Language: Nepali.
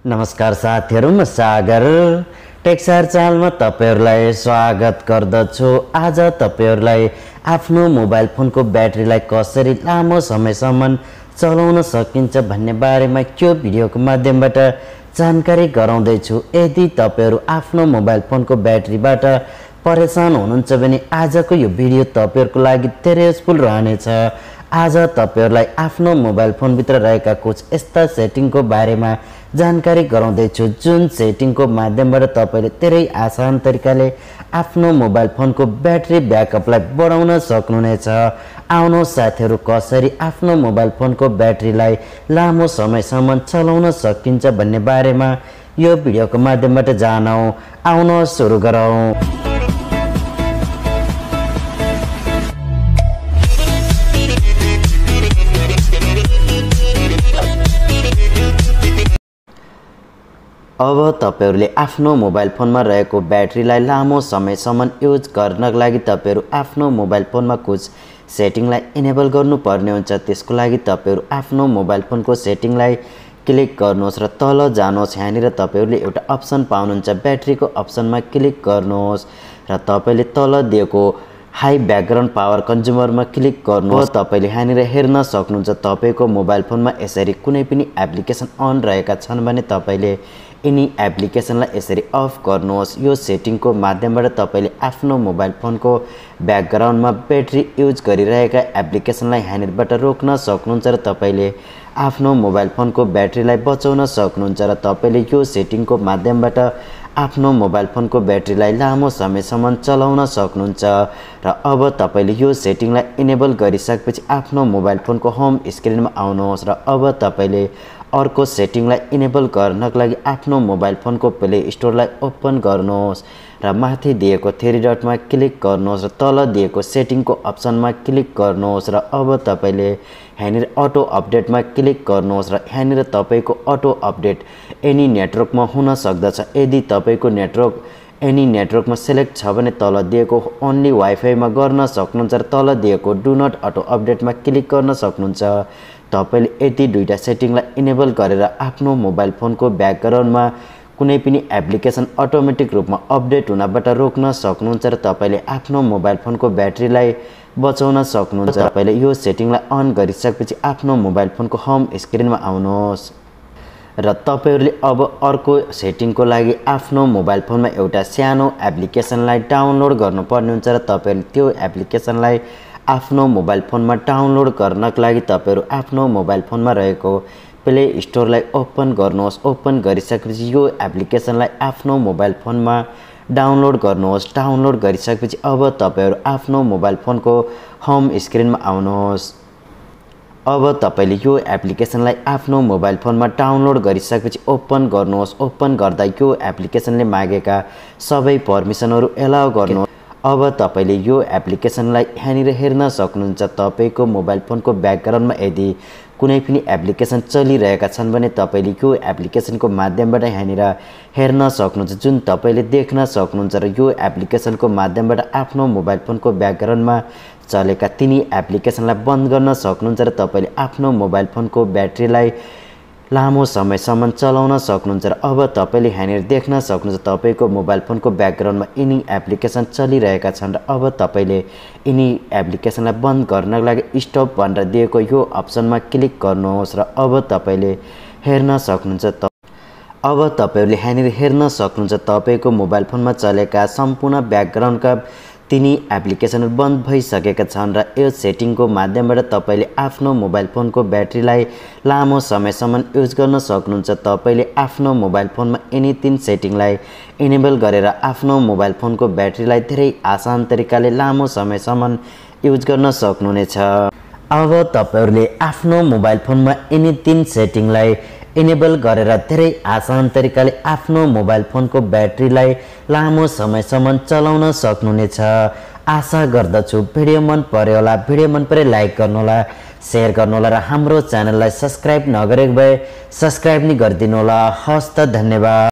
नमस्कार साथीहरु, म सागर टेक सागर च्यानलमा तपाईहरुलाई स्वागत गर्दछु। आज तपाईहरुलाई आफ्नो मोबाइल फोनको ब्याट्रीलाई कसरी लामो समयसम्म चलाउन सकिन्छ भन्ने बारेमा यो भिडियोको माध्यमबाट जानकारी गराउँदै छु। यदि तपाईहरु आफ्नो मोबाइल फोनको ब्याट्रीबाट परेशान हुनुहुन्छ भने आजको यो भिडियो तपाईहरुको लागि धेरै युजफुल रहनेछ। आज तपाईहरुलाई आफ्नो मोबाइल फोन भित्र रहेका कुछ यस्ता सेटिङको बारेमा जानकारी गराउँदै छु, जुन सेटिङको माध्यमबाट तपाईले धेरै आसान तरिकाले आफ्नो मोबाइल फोनको ब्याट्री ब्याकअपलाई बढाउन सक्नुहुनेछ। आउनुहोस् साथीहरु, कसरी आफ्नो मोबाइल फोनको ब्याट्रीलाई लामो समयसम्म चलाउन सकिन्छ भन्ने बारेमा यो भिडियोको माध्यमबाट जानौं। आउनुहोस् सुरु गरौं। अब तपाईहरुले आफ्नो मोबाइल फोनमा रहेको ब्याट्रीलाई लामो समयसम्म युज गर्नको लागि तपाईहरु आफ्नो मोबाइल फोनमा कुछ सेटिङलाई इनेबल गर्नुपर्ने हुन्छ। त्यसको लागि तपाईहरु आफ्नो मोबाइल फोनको सेटिङलाई क्लिक गर्नुहोस् र तल जानुहोस्। यहाँनिर तपाईहरुले एउटा अप्सन पाउनुहुन्छ, ब्याट्रीको अप्सनमा क्लिक गर्नुहोस् र तपाईले तल दिएको हाई ब्याकग्राउन्ड पावर कन्ज्युमरमा क्लिक गर्नुहोस्। तपाईले यहाँनिर हेर्न सक्नुहुन्छ, तपाईको मोबाइल फोनमा यसरी कुनै पनि एप्लिकेसन अन रहेका छन् भने तपाईले यिनी एप्लिकेसनलाई यसरी अफ गर्नुहोस्। यो सेटिङको माध्यमबाट तपाईले आफ्नो मोबाइल फोनको ब्याकग्राउन्डमा ब्याट्री युज गरिरहेका एप्लिकेसनलाई यहाँनिरबाट रोक्न सक्नुहुन्छ र तपाईले आफ्नो मोबाइल फोनको ब्याट्रीलाई बचाउन सक्नुहुन्छ र तपाईले यो सेटिङको माध्यमबाट आफ्नो मोबाइल फोनको ब्याट्रीलाई लामो समयसम्म चलाउन सक्नुहुन्छ। र अब तपाईले यो सेटिङलाई इनेबल गरिसकेपछि आफ्नो मोबाइल फोनको होम स्क्रिनमा आउनुहोस् र अब तपाईले अर्को सेटिङलाई इनेबल गर्नको लागि आफ्नो मोबाइल फोनको प्ले स्टोरलाई ओपन गर्नुहोस् र माथि दिएको थ्री डटमा क्लिक गर्नुहोस् र तल दिएको सेटिङको अप्सनमा क्लिक गर्नुहोस् र अब तपाईले यहाँनिर अटो अपडेटमा क्लिक गर्नुहोस् र यहाँनिर तपाईको अटो अपडेट एनी नेटवर्कमा हुन सक्दछ। यदि तपाईको नेटवर्क एनी नेटवर्कमा सेलेक्ट छ भने तल दिएको ओन्ली वाइफाईमा गर्न सक्नुहुन्छ र तल दिएको डु नट अटो अपडेटमा क्लिक गर्न सक्नुहुन्छ। तपाईले यति दुईटा सेटिङलाई इनेबल गरेर आफ्नो मोबाइल फोनको ब्याकग्राउन्डमा कुनै पनि एप्लिकेसन अटोमेटिक रूपमा अपडेट हुनबाट रोक्न सक्नुहुन्छ र तपाईले आफ्नो मोबाइल फोनको ब्याट्रीलाई बचाउन सक्नुहुन्छ। तपाईले यो सेटिङलाई अन गरिसकेपछि आफ्नो मोबाइल फोनको होम स्क्रिनमा आउनुहोस् र तपाईहरुले अब अर्को सेटिङको लागि आफ्नो मोबाइल फोनमा एउटा सानो एप्लिकेसनलाई डाउनलोड गर्नुपर्ने हुन्छ र तपाईहरुले त्यो एप्लिकेसनलाई आफ्नो मोबाइल फोनमा डाउनलोड गर्नको लागि तपाईहरु आफ्नो मोबाइल फोनमा रहेको प्ले स्टोरलाई ओपन गर्नुहोस्। ओपन गरिसकेपछि यो एप्लिकेसनलाई आफ्नो मोबाइल फोनमा डाउनलोड गर्नुहोस्। डाउनलोड गरिसकेपछि अब तपाईहरु आफ्नो मोबाइल फोनको होम स्क्रिनमा आउनुहोस्। अब तपाईले यो एप्लिकेसनलाई आफ्नो मोबाइल फोनमा डाउनलोड गरिसकेपछि ओपन गर्नुहोस्। ओपन गर्दा यो एप्लिकेसनले मागेका सबै परमिसनहरु एलाउ गर्नुहोस्। अब तपाईले यो एप्लिकेसनलाई यहाँनिर हेर्न सक्नुहुन्छ, तपाईको मोबाइल फोनको ब्याकग्राउन्डमा यदि कुनै पनि एप्लिकेसन चलिरहेका छन् भने तपाईले यो एप्लिकेसनको माध्यमबाट यहाँनिर हेर्न सक्नुहुन्छ, जुन तपाईले देख्न सक्नुहुन्छ र यो एप्लिकेसनको माध्यमबाट आफ्नो मोबाइल फोनको ब्याकग्राउन्डमा चलेका तिनी एप्लिकेसनलाई बन्द गर्न सक्नुहुन्छ र तपाईले आफ्नो मोबाइल फोनको ब्याट्रीलाई लामो समयसम्म चलाउन सक्नुहुन्छ। र अब तपाईले यहाँनिर देख्न सक्नुहुन्छ, तपाईको मोबाइल फोनको ब्याकग्राउन्डमा यिनी एप्लिकेसन चलिरहेका छन् र अब तपाईले यिनी एप्लिकेसनलाई बन्द गर्नको लागि स्टप भनेर दिएको यो अप्सनमा क्लिक गर्नुहोस् र अब तपाईले हेर्न सक्नुहुन्छ। अब तपाईहरुले यहाँनिर हेर्न सक्नुहुन्छ, तपाईको मोबाइल फोनमा चलेका सम्पूर्ण ब्याकग्राउन्डका तिनी एप्लिकेसनहरु बन्द भइसकेका छन् र यो सेटिङको माध्यमबाट तपाईले आफ्नो मोबाइल फोनको ब्याट्रीलाई लामो समयसम्म युज गर्न सक्नुहुन्छ। तपाईले आफ्नो मोबाइल फोनमा यिनी तीन सेटिङलाई इनेबल गरेर आफ्नो मोबाइल फोनको ब्याट्रीलाई धेरै आसान तरिकाले लामो समयसम्म युज गर्न सक्नुहुनेछ। अब तपाईहरुले आफ्नो मोबाइल फोनमा यिनी तीन सेटिङलाई इनेबल गरेर धेरै आसान तरिकाले आफ्नो मोबाइल फोनको ब्याट्रीलाई लामो समयसम्म चलाउन सक्नुहुनेछ। आशा गर्दछु भिडियो मन पर्यो होला। भिडियो मन परे लाइक गर्नुहोला, शेयर गर्नुहोला र हाम्रो च्यानललाई सब्स्क्राइब नगरेको भए सब्स्क्राइब नि गरिदिनु होला। हस्त धन्यवाद।